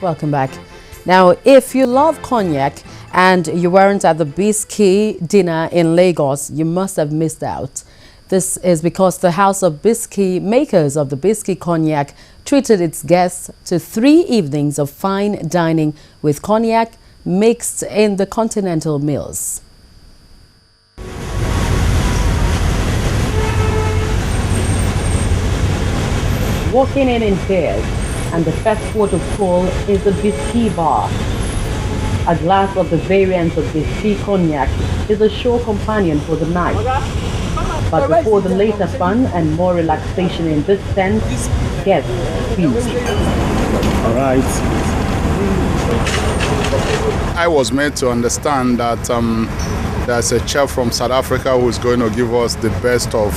Welcome back. Now, if you love cognac and you weren't at the Bisy dinner in Lagos, you must have missed out. This is because the House of Bisy, makers of the Bisy cognac, treated its guests to 3 evenings of fine dining with cognac mixed in the continental meals. Walking in pairs, and the first port of call is the Bisy bar. A glass of the variant of Bisy cognac is a sure companion for the night. But before the later fun and more relaxation in this tent, guests feast. All right. I was made to understand that there's a chef from South Africa who's going to give us the best of,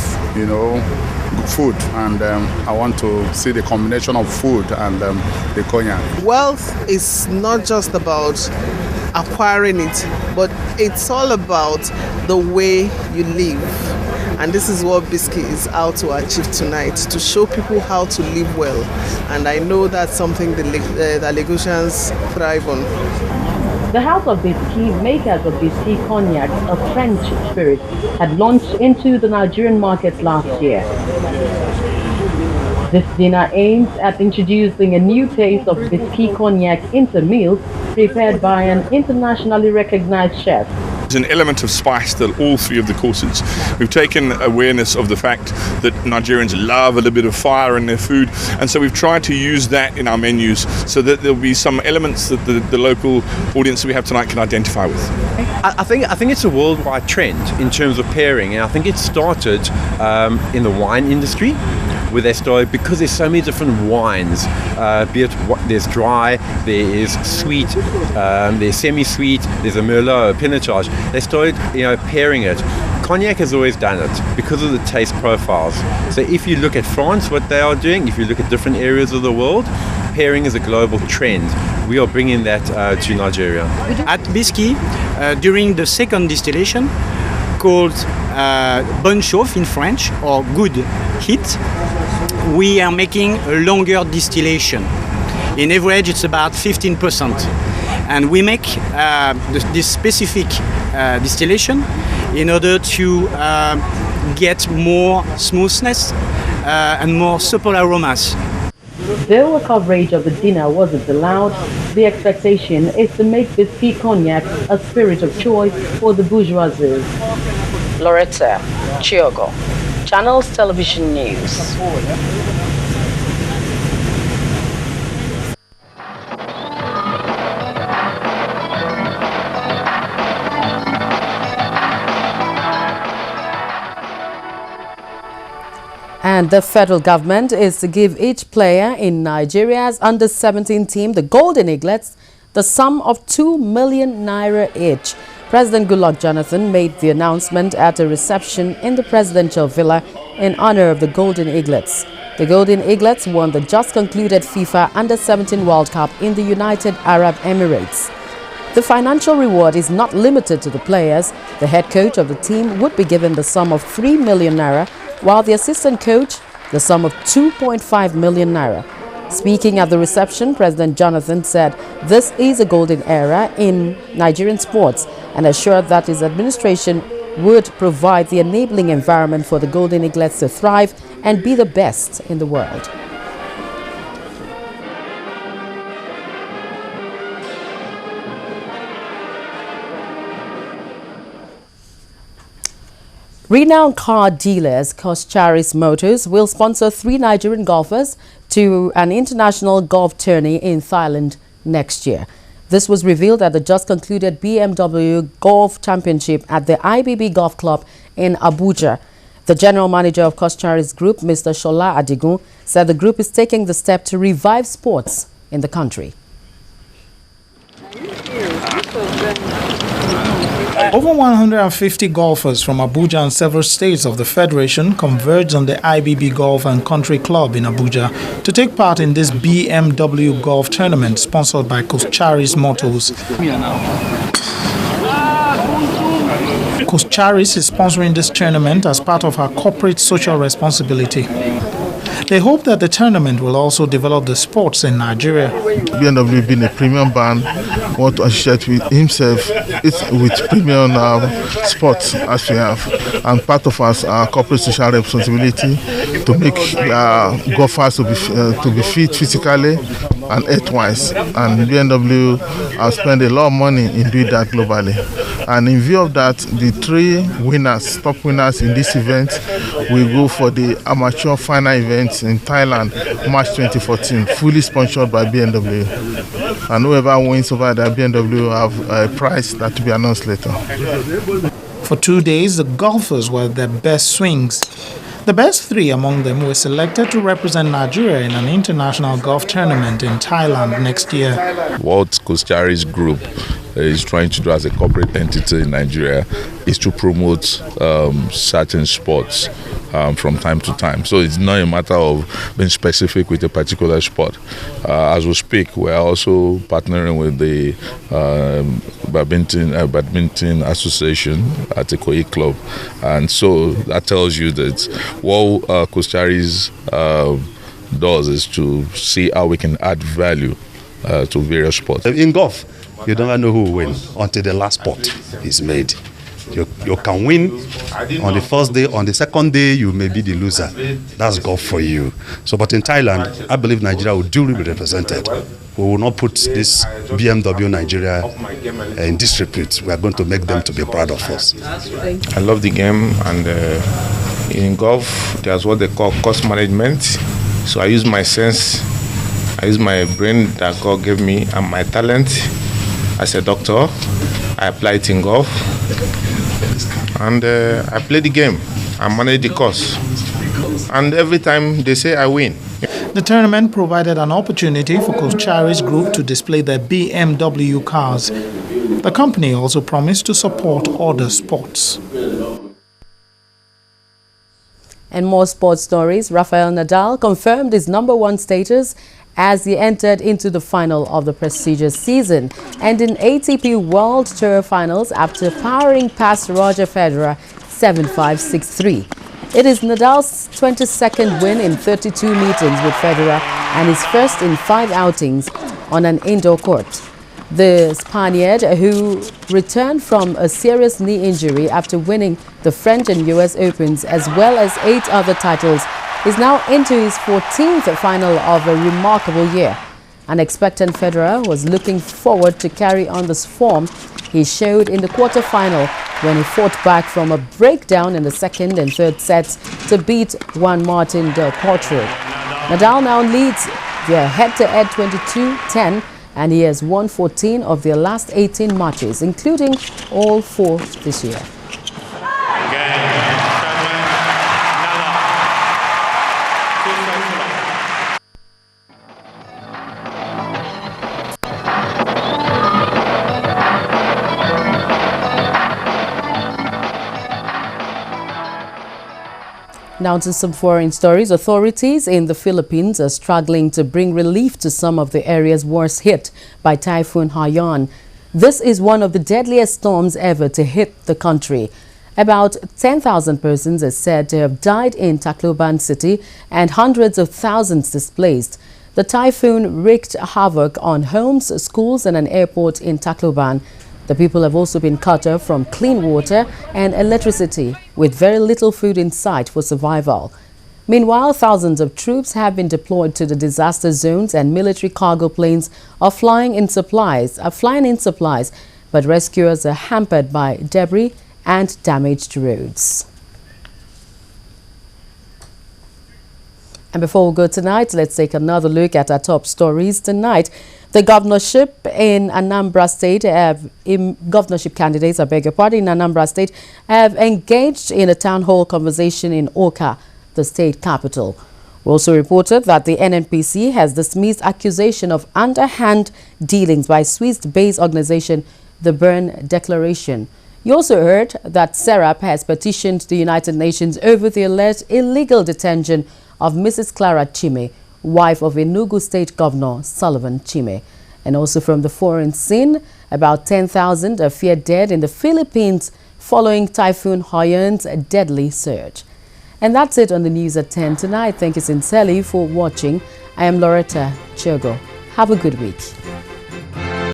food, and I want to see the combination of food and the cognac. Wealth is not just about acquiring it, but it's all about the way you live. And this is what Bisy is out to achieve tonight, to show people how to live well. And I know that's something the Lagosians thrive on. The House of Bisy, makers of Bisy cognac, a French spirit, had launched into the Nigerian market last year. This dinner aims at introducing a new taste of Bisy cognac into meals prepared by an internationally recognized chef. There's an element of spice to all 3 of the courses. We've taken awareness of the fact that Nigerians love a little bit of fire in their food, and so we've tried to use that in our menus so that there'll be some elements that the local audience that we have tonight can identify with. I think it's a worldwide trend in terms of pairing, and I think it started in the wine industry, where they started, because there's so many different wines, be it there's dry, there is sweet, there's semi-sweet, there's a Merlot, a Pinotage. They started, pairing it. Cognac has always done it because of the taste profiles. So if you look at France, what they are doing, if you look at different areas of the world, pairing is a global trend. We are bringing that to Nigeria. At Bisy, during the second distillation, called bonne chauffe in French, or good heat, we are making a longer distillation. In average, it's about 15%. And we make this specific distillation in order to get more smoothness and more supple aromas. Though a coverage of the dinner wasn't allowed, the expectation is to make Bisy cognac a spirit of choice for the bourgeoisie. Loretta Chiogo, Channels Television News. And the federal government is to give each player in Nigeria's under-17 team, the Golden Eaglets, the sum of 2 million naira each. President Goodluck Jonathan made the announcement at a reception in the presidential villa in honor of the Golden Eaglets. The Golden Eaglets won the just concluded FIFA Under-17 World Cup in the United Arab Emirates. The financial reward is not limited to the players. The head coach of the team would be given the sum of 3 million naira, while the assistant coach the sum of 2.5 million naira. Speaking at the reception, President Jonathan said this is a golden era in Nigerian sports and assured that his administration would provide the enabling environment for the Golden Eaglets to thrive and be the best in the world. Renowned car dealers Coscharis Motors will sponsor 3 Nigerian golfers to an international golf tourney in Thailand next year. This was revealed at the just concluded BMW Golf Championship at the IBB Golf Club in Abuja. The general manager of Coscharis Group, Mr. Shola Adigun, said the group is taking the step to revive sports in the country. Over 150 golfers from Abuja and several states of the Federation converged on the IBB Golf and Country Club in Abuja to take part in this BMW golf tournament sponsored by Coscharis Motors. Coscharis is sponsoring this tournament as part of her corporate social responsibility. They hope that the tournament will also develop the sports in Nigeria. BMW being a premium brand, want to associate with himself with premium sports as we have, and part of our corporate social responsibility to make golfers to be fit physically and health-wise. And BMW has spent a lot of money in doing that globally. And in view of that, the three winners, top winners in this event, will go for the amateur final event in Thailand, March 2014, fully sponsored by BMW. And whoever wins over there, BMW will have a prize that will be announced later. For 2 days, the golfers were at their best swings. The best three among them were selected to represent Nigeria in an international golf tournament in Thailand next year. What Costaris Group is trying to do as a corporate entity in Nigeria is to promote certain sports from time to time. So it's not a matter of being specific with a particular sport. As we speak, we're also partnering with the badminton association at the Koi Club. And so that tells you that what Costaris does is to see how we can add value to various sports. In golf, you never know who will win until the last pot is made. You can win on the first day, on the second day you may be the loser. That's golf for you. So, but in Thailand, I believe Nigeria will duly be represented. We will not put this BMW Nigeria in disrepute. We are going to make them to be proud of us. I love the game, and in golf, there's what they call cost management. So I use my sense, I use my brain that God gave me and my talent as a doctor. I apply it in golf. And I play the game, I manage the course, and every time they say I win. The tournament provided an opportunity for Costaris Group to display their BMW cars. The company also promised to support other sports. And more sports stories. Rafael Nadal confirmed his #1 status as he entered into the final of the prestigious season, ending ATP World Tour finals after powering past Roger Federer 7-5, 6-3. It is Nadal's 22nd win in 32 meetings with Federer and his first in 5 outings on an indoor court. The Spaniard, who returned from a serious knee injury after winning the French and US Opens as well as 8 other titles, is now into his 14th final of a remarkable year. An expectant Federer was looking forward to carry on this form he showed in the quarterfinal when he fought back from a breakdown in the second and third sets to beat Juan Martín del Potro. Nadal now leads their head-to-head 22-10, and he has won 14 of their last 18 matches, including all 4 this year. Now to some foreign stories. Authorities in the Philippines are struggling to bring relief to some of the areas worst hit by Typhoon Haiyan. This is one of the deadliest storms ever to hit the country. About 10,000 persons are said to have died in Tacloban city and hundreds of thousands displaced. The typhoon wreaked havoc on homes, schools and an airport in Tacloban. The people have also been cut off from clean water and electricity, with very little food in sight for survival. Meanwhile, thousands of troops have been deployed to the disaster zones, and military cargo planes are flying in supplies, but rescuers are hampered by debris and damaged roads. And before we go tonight, let's take another look at our top stories tonight. The governorship in Anambra State governorship candidates, in Anambra State, have engaged in a town hall conversation in Awka, the state capital. We also reported that the NNPC has dismissed accusation of underhand dealings by Swiss-based organization, the Bern Declaration. You also heard that SERAP has petitioned the United Nations over the alleged illegal detention of Mrs. Clara Chime, wife of Enugu State Governor Sullivan Chime. And also from the foreign scene, about 10,000 are feared dead in the Philippines following Typhoon Haiyan's deadly surge. And that's it on the news at 10 tonight. Thank you sincerely for watching. I am Loretta Chogo. Have a good week.